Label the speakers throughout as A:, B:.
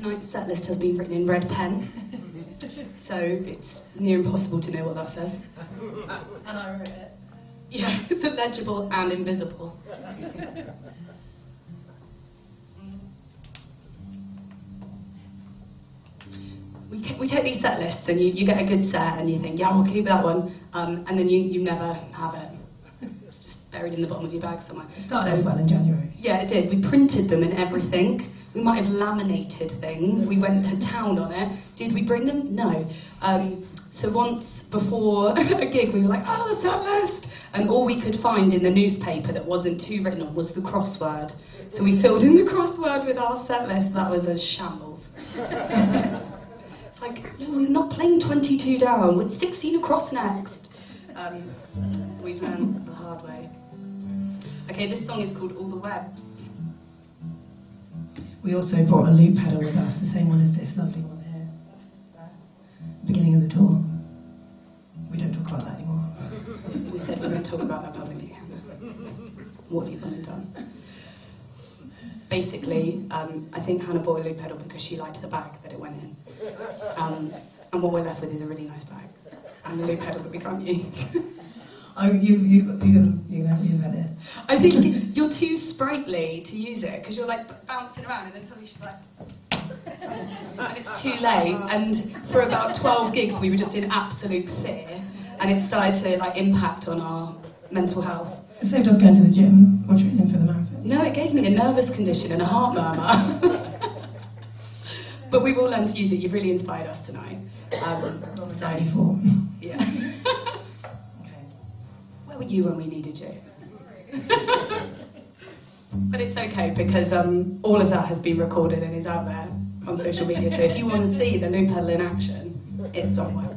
A: tonight's set list has been written in red pen, so it's near impossible to know what that says.
B: And I wrote it.
A: Yeah, the legible and invisible. We take these set lists and you get a good set and you think, yeah, we'll keep that one, and then you never have it. It's just buried in the bottom of your bag somewhere.
B: It started off well in January.
A: Yeah, it did. We printed them and everything. We might have laminated things. We went to town on it. Did we bring them? No. So once before a gig, we were like, oh, the set list! And all we could find in the newspaper that wasn't too written on was the crossword. So we filled in the crossword with our set list. That was a shambles. It's like, no, we're not playing 22 down. We're 16 across next. We've learned the hard way. Okay, this song is called All the Web.
B: We also brought a loop pedal with us, the same one as this lovely one here. Beginning of the tour. We don't talk about that anymore.
A: We said we wouldn't talk about that publicly. What have you gone and done? Basically, I think Hannah bought a loop pedal because she liked the bag that it went in. And what we're left with is a really nice bag. And a loop pedal that we can't use.
B: Oh, you've had it.
A: I think you're too sprightly to use it because you're like bouncing around and then suddenly she's like, and it's too late. And for about 12 gigs we were just in absolute fear, and it started to like impact on our mental health.
B: It saved us going to the gym or training for the marathon.
A: No, it gave me a nervous condition and a heart murmur. But we've all learned to use it. You've really inspired us tonight.
B: 94.
A: Yeah. Where were you when we needed you? But it's okay because all of that has been recorded and is out there on social media. So if you want to see the loop pedal in action, it's somewhere.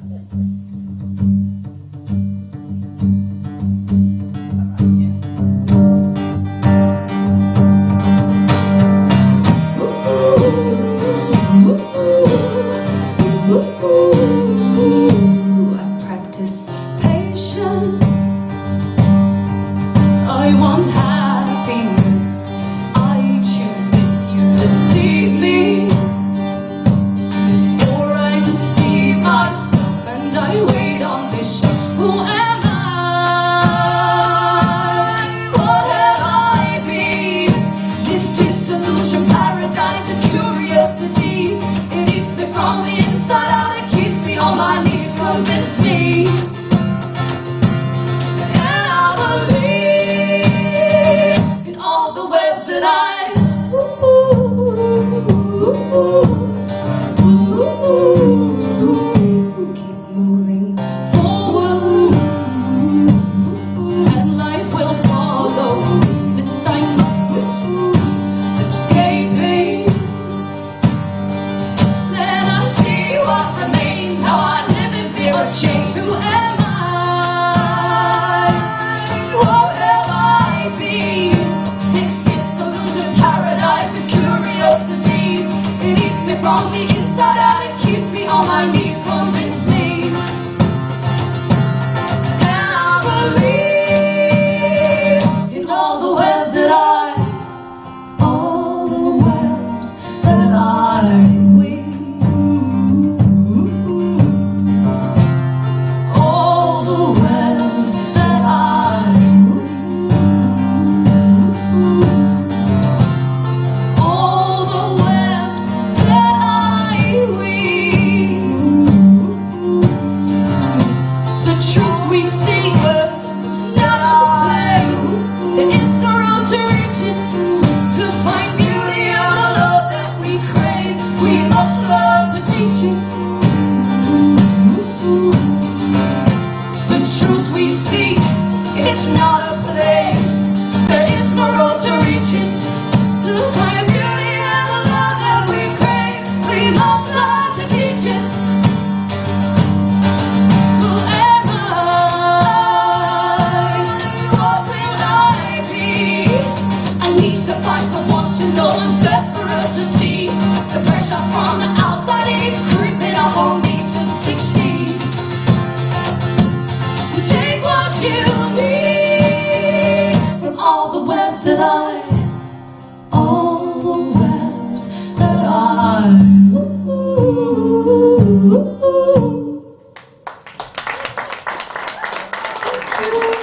A: Woo!